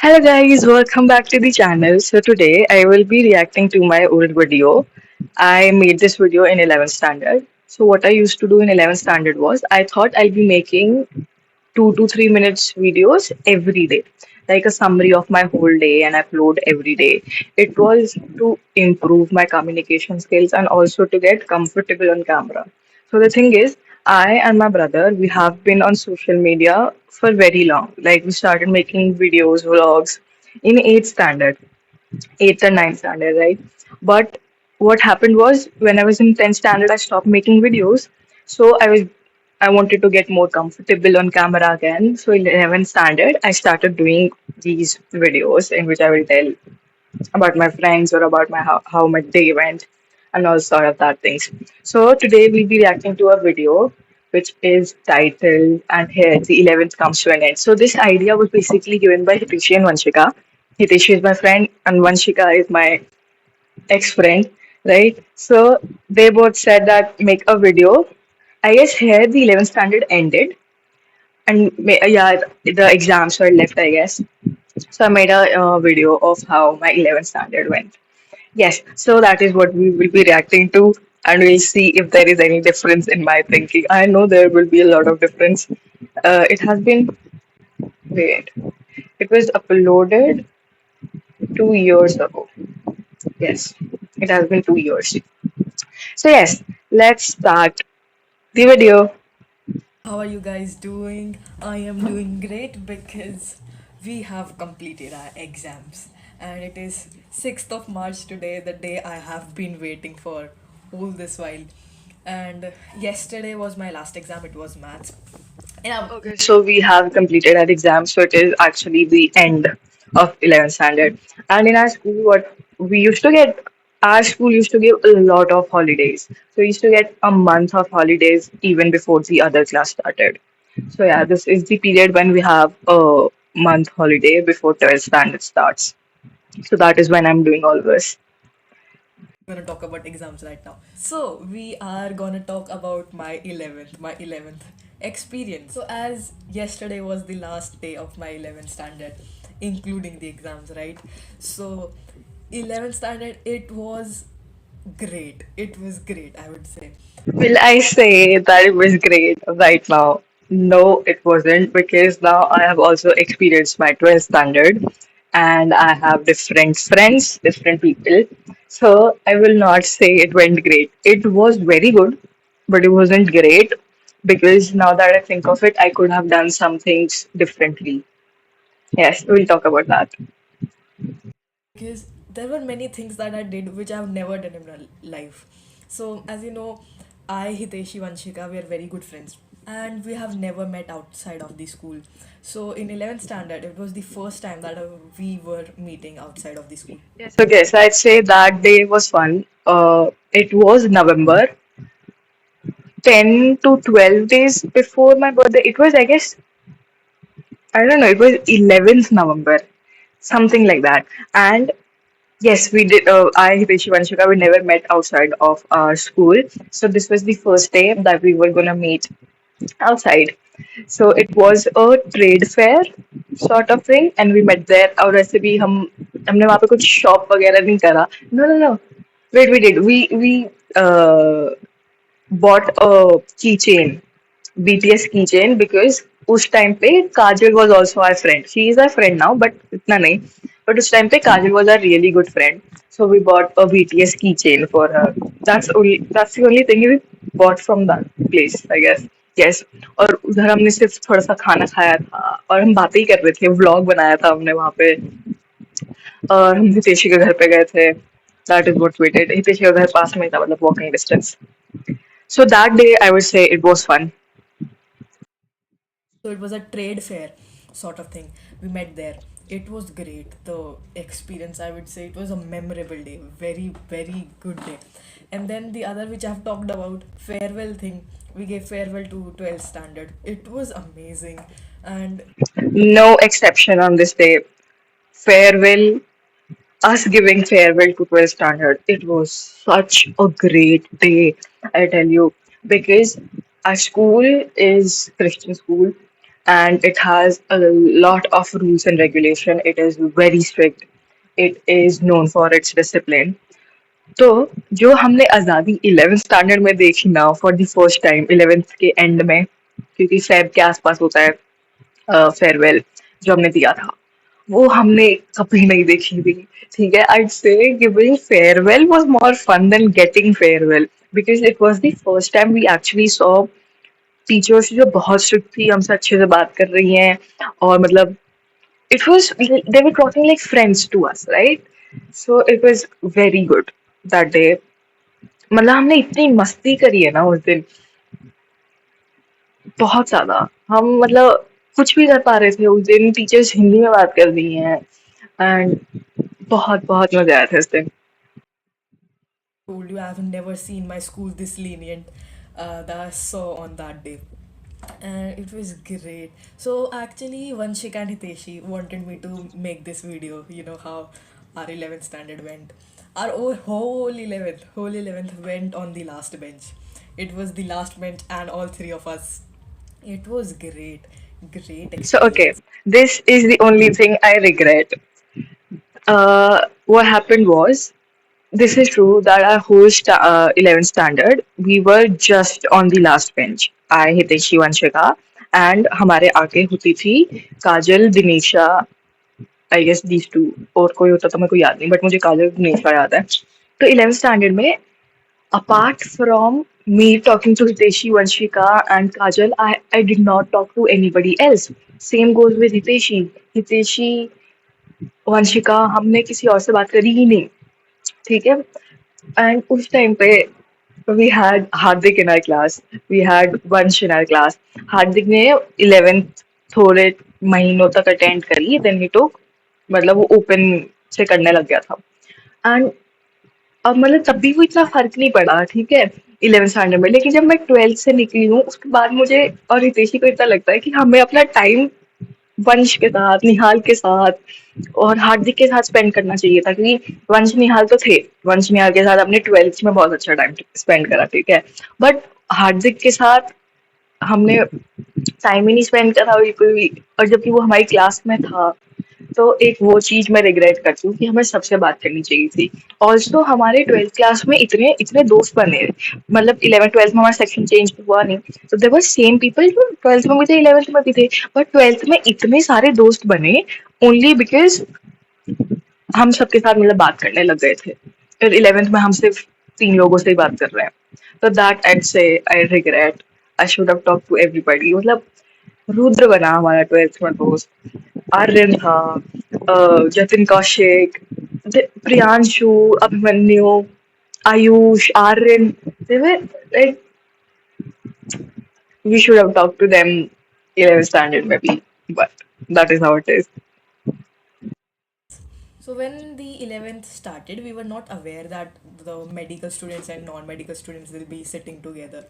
Hello guys, welcome back to the channel. So today I will be reacting to my old video. I made this video in 11th standard. So what I used to do in 11th standard was I thought I'll be making 2 to 3 minutes videos every day, like a summary of my whole day and upload every day. It was to improve my communication skills and also to get comfortable on camera. So the thing is, I and my brother, we have been on social media for very long. Like we started making videos, vlogs in 8th standard, 8th and 9th standard, right? But what happened was when I was in 10th standard, I stopped making videos. So I wanted to get more comfortable on camera again. So in 11th standard, I started doing these videos in which I will tell about my friends or about how my day went and all sort of that things. So today we'll be reacting to a video which is titled And Here the 11th Comes to an End. So this idea was basically given by Hiteshi and Vanshika. Hiteshi is my friend and Vanshika is my ex-friend, right? So they both said that make a video. I guess here the 11th standard ended and yeah, the exams were left, I guess. So I made a video of how my 11th standard went. Yes, so that is what we will be reacting to, and we'll see if there is any difference in my thinking. I know there will be a lot of difference. It has been, wait, it was uploaded 2 years ago. Yes, it has been 2 years. So, yes, let's start the video. How are you guys doing? I am doing great because we have completed our exams and it is 6th of March today, the day I have been waiting for all this while. And yesterday was my last exam, it was maths. Yeah, Okay, so we have completed our exam, so it is actually the end of 11th standard. And in our school, what we used to get, our school used to give a lot of holidays. So we used to get a month of holidays even before the other class started. So yeah, this is the period when we have a month holiday before 12th standard starts. So that is when I'm doing all this. gonna talk about exams right now. So we are gonna talk about my 11th experience. So as yesterday was the last day of my 11th standard, including the exams, right? So 11th standard, it was great. It was great, I would say. Will I say that it was great right now? No, it wasn't because now I have also experienced my 12th standard and I have different friends, different people. So I will not say it went great. It was very good, but it wasn't great because now that I think of it, I could have done some things differently. Yes, we'll talk about that. Because there were many things that I did which I've never done in my life. So, as you know, I, Hiteshi, Vanshika, we are very good friends and we have never met outside of the school. So, in 11th standard, it was the first time that we were meeting outside of the school. Yes, okay, so I'd say that day was fun. It was November, 10 to 12 days before my birthday. It was, I guess, I don't know, it was 11th November, something like that. And yes, we did. I, Hiteshi, Vanshika, we never met outside of our school. So this was the first day that we were gonna meet outside. So it was a trade fair sort of thing, and we met there. और वैसे भी हमने वहाँ पे कुछ shop वगैरह नहीं करा. No, no, no. Wait, we did. We bought a keychain, BTS keychain, because उस टाइम पे काजल was also our friend. She is our friend now, but इतना नहीं. But उस टाइम पे काजल was our really good friend. So we bought a BTS keychain for her. That's the only thing we bought from that place, I guess. Yes. और उधर हमने सिर्फ थोड़ा सा खाना खाया था और हम बातें ही कर रहे थे. व्लॉग बनाया था हमने वहाँ पे और हम हितेशी के घर पे गए थे. That is what we did. Hiteshi का घर पास में ही था, मतलब walking distance. So that day, I would say it was fun. So, it was a trade fair sort of thing. We met there. It was great. The experience, I would say, it was a memorable day. Very, very good day. And then the other, which I've talked about, farewell thing. We gave farewell to 12th standard. It was amazing. And No exception on this day. Farewell, us giving farewell to 12th standard. It was such a great day, I tell you, because our school is Christian school and it has a lot of rules and regulation. It is very strict. It is known for its discipline. तो जो हमने आज़ादी 11th standard में देखी ना for the first time 11th के and में, क्योंकि फेब के आसपास होता है फेयरवेल जो हमने दिया था, वो हमने कभी नहीं देखी थी. ठीक है, I'd say giving farewell was more fun than getting farewell because it was the first time we actually saw teachers जो बहुत स्ट्रिक्ट थी, हमसे अच्छे से बात कर रही हैं, और मतलब it was they were talking like friends to us, right? So it was very good that day. मतलब हमने इतनी मस्ती करी है ना उस दिन, बहुत ज्यादा. हम मतलब कुछ भी कर पा रहे थे उस दिन. टीचर्स हिंदी में बात कर रही हैं एंड बहुत बहुत मजा आया था उस दिन. Told you I've never seen my school this lenient that I saw on that day. And it was great. So actually, Vanshika and Hiteshi wanted me to make this video. You know how our 11th standard went. Our whole 11th went on the last bench. It was the last bench, and all three of us. It was great, great So okay, experience. this is the only thing I regret. What happened was, this is true that our whole 11th standard, we were just on the last bench. I, Hiteshi, Vanshika, and हमारे आगे होती थी काजल, Dinshaw, I guess these two. और कोई होता तो मेरे को याद नहीं, बट मुझे काजल दिनेशा याद है. तो 11th स्टैंडर्ड में, apart from me talking to Hiteshi, Vanshika, and Kajal, I did not talk to anybody else. Same goes with Hiteshi. Hiteshi, Vanshika, हमने किसी और से बात करी ही नहीं. ठीक है. एंड उस टाइम पे we had Hardik in our class, we had Vansh in our class. हार्दिक ने 11th थोड़े महीनों तक अटेंड करी, देन ही टुक, मतलब वो ओपन से करने लग गया था. एंड अब मतलब तब भी वो इतना फर्क नहीं पड़ा, ठीक है, 11th स्टैंडर्ड में. लेकिन जब मैं 12th से निकली हूँ उसके बाद मुझे और हितेशी को इतना लगता है कि हमें अपना टाइम वंश के साथ, निहाल के साथ और हार्दिक के साथ स्पेंड करना चाहिए था, क्योंकि वंश निहाल तो थे. वंश निहाल के साथ अपने 12th में बहुत अच्छा टाइम स्पेंड करा, ठीक है, बट हार्दिक के साथ हमने टाइम ही नहीं स्पेंड करा बिल्कुल भी. और जबकि वो हमारी क्लास में था, तो एक वो चीज मैं रिग्रेट करती हूँ कि हमें सबसे बात करनी चाहिए थी. ऑल्सो हमारे 12th क्लास में इतने इतने दोस्त बने, मतलब 11th 12th में हमारा सेक्शन चेंज हुआ नहीं, तो देवर सेम पीपल जो 12th में भी थे, 11th में भी थे, बट 12th में इतने सारे दोस्त बने ओनली बिकॉज हम सबके साथ मतलब बात करने लग गए थे. फिर 11th में हम सिर्फ 3 लोगों से ही बात कर रहे हैं. तो that I say I regret. I should have talk to everybody. मतलब रुद्र बना हमारा 12th में दोस्त. आर्यन था, Jatin Kaushik, Priyanshu, Abhimanyu, Ayush, Aryan. They were like, we should have talked to them 11th standard maybe, but that is how it is. So when the 11th started, we were not aware that the medical students and non-medical students will be sitting together.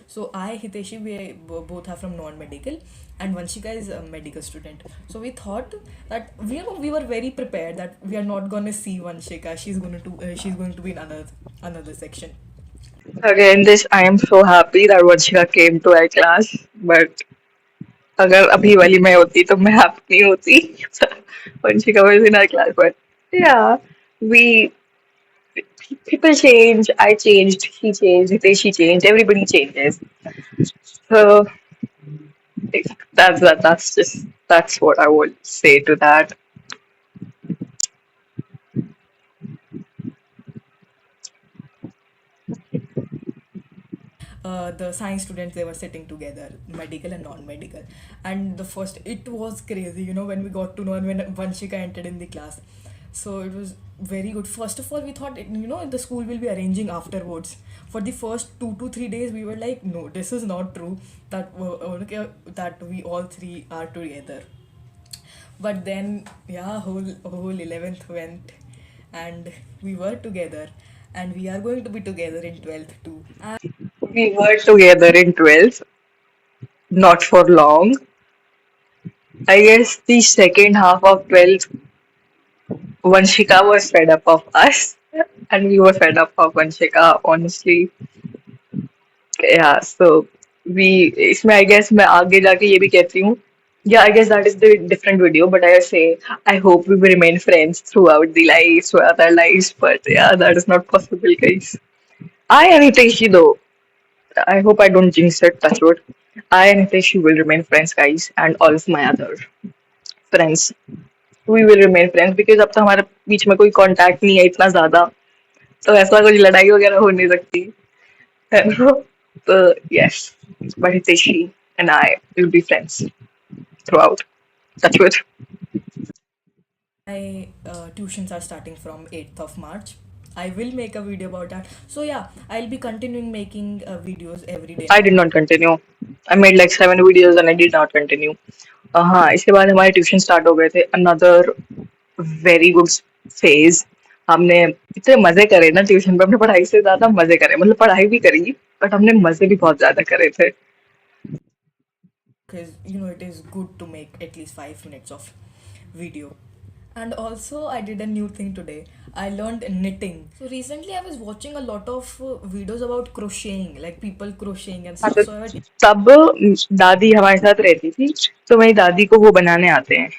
So I, Hiteshi, we both are from non-medical, and Vanshika is a medical student. So we thought that we were very prepared that we are not gonna see Vanshika. She's going to be in another section. Again, this I am so happy that Vanshika came to our class, but अगर अभी वाली मैं होती तो मैं happy नहीं होती. Vanshika was in our class, but yeah, we people change. I changed, he changed, Hiteshi changed, everybody changes. So that's what I would say to that. The science students, they were sitting together, medical and non-medical. And the first, it was crazy, when we got to know, and when Vanshika entered in the class. So it was very good. First of all, we thought the school will be arranging afterwards. For the first 2 to 3 days, we were like, no, this is not true that okay, that we all three are together. But then, yeah, whole 11th went, and we were together, and we are going to be together in 12th too. We were together in 12th, not for long. I guess the second half of 12th, Vanshika was fed up of us, and we were fed up of Vanshika, honestly. Yeah, so we, इसमें I guess मैं आगे जाके ये भी कहती हूँ Yeah, I guess that is the different video, but I say I hope we will remain friends throughout the lives, throughout our lives. But yeah, that is not possible, guys. I and Hiteshi though, I hope I don't jinx it, touch wood. I and Hiteshi will remain friends, guys, and all of my other friends. We will remain friends because अब तो हमारे बीच में कोई contact नहीं है इतना ज्यादा, तो ऐसा कुछ लड़ाई वगैरह हो नहीं सकती है ना. तो yes, but Hiteshi and I will be friends throughout. Touch wood. My tuitions are starting from 8th of March. I will make a video about that. So yeah, I'll be continuing making videos every day I now. did not continue. I made like 7 videos and I did not continue. हाँ, इसके बाद हमारे tuition start हो गए थे. Another very good phase. हमने इतने मजे करे ना ट्यूशन पे, हमने पढ़ाई से ज्यादा मजे करे. मतलब पढ़ाई भी करी, बट हमने मजे भी बहुत ज्यादा करे थे. Because it is good to make at least 5 minutes of video. And also, I did a new thing today. I learned knitting. So recently, I was watching a lot of videos about crocheting, like people crocheting and हाँ, stuff. तो So I was तब दादी हमारे साथ रहती थी, तो मेरी दादी को वो बनाने आते हैं.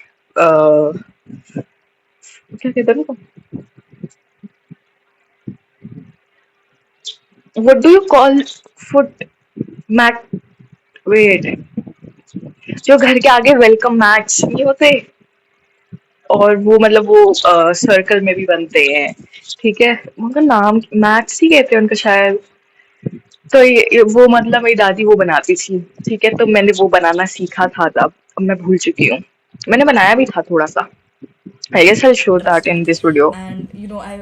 क्या कहते हैं उनको? What do you call foot mat? Wait, जो घर के आगे वेलकम मैट्स नहीं होते, और वो मतलब वो सर्कल में भी बनते हैं. ठीक है, उनका नाम मैट्स ही कहते हैं उनका शायद. तो ये वो मतलब मेरी दादी वो बनाती थी. ठीक है, तो मैंने वो बनाना सीखा था तब. अब मैं भूल चुकी हूँ. मैंने बनाया भी था थोड़ा सा. I guess I'll show that in interesting. this video. And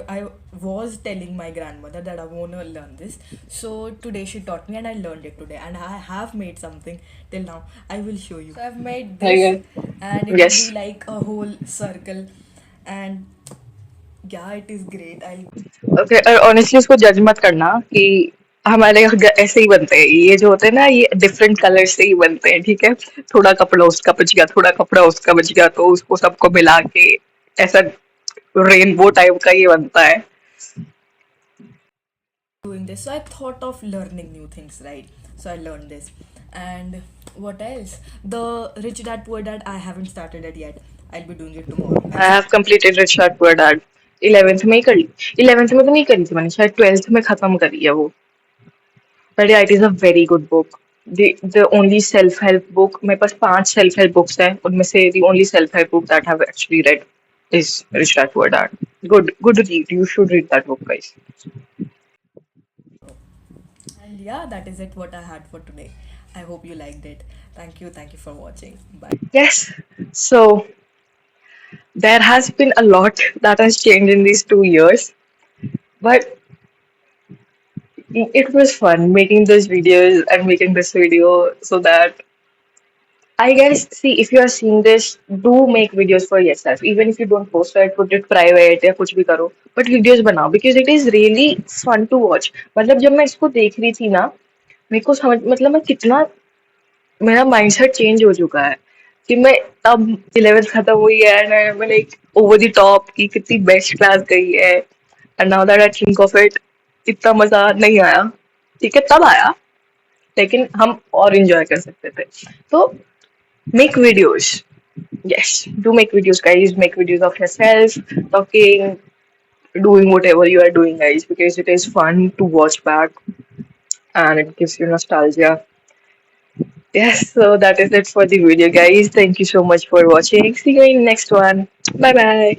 I was telling my grandmother that I want to learn this. So today she taught me and I learned it today. And I have made something till now. I will show you. So I've made I this guess. and it will be Yes. like a whole circle. And yeah, it is great. I'll Okay, और honestly उसको जज मत करना कि हमारे यहाँ ऐसे ही बनते हैं. ये जो होते हैं ना, ये डिफरेंट कलर से ही बनते हैं. ठीक है, थोड़ा कपड़ा उसका बच गया, थोड़ा कपड़ा उसका बच गया, तो उसको सबको मिला के ऐसा रेनबो टाइप का ये बनता है. doing this. So I thought of learning new things, right? So I learned this. And what else? The Rich Dad Poor Dad, I haven't started it yet. I'll be doing it tomorrow. And I have completed rich dad poor dad. 11th में ही करी. 11th में तो नहीं करी थी मैंने, शायद 12th में खत्म करी है वो. But yeah, it is a very good book. The only self help book, मेरे पास 5 self help books हैं, उनमें से the only self help book that I have actually read is Rich Dad Poor Dad. Good read. You should read that book, guys. and yeah, that is it what I had for today. I hope you liked it. Thank you for watching. Bye. Yes. So there has been a lot that has changed in these 2 years, but it was fun making those videos and making this video so that I guess, see, if you are seeing this, do make videos for yourself. Even if you don't post it, put it private या कुछ भी करो. But videos बनाओ because it is really fun to watch. मतलब जब मैं इसको देख रही थी ना, मेरे को समझ मतलब मैं कितना मेरा माइंडसेट चेंज हो चुका है कि मैं अब 11th खत्म हुई है एंड मैं लाइक ओवर द टॉप की कितनी बेस्ट क्लास गई है. And now that I think of it, इतना मजा नहीं आया. ठीक है, तब आया, लेकिन हम और इंजॉय कर सकते थे. तो make videos. Yes, do make videos, guys. Make videos of yourself talking, doing whatever you are doing, guys, because it is fun to watch back and it gives you nostalgia. Yes, so that is it for the video, guys. Thank you so much for watching. See you in the next one. Bye bye.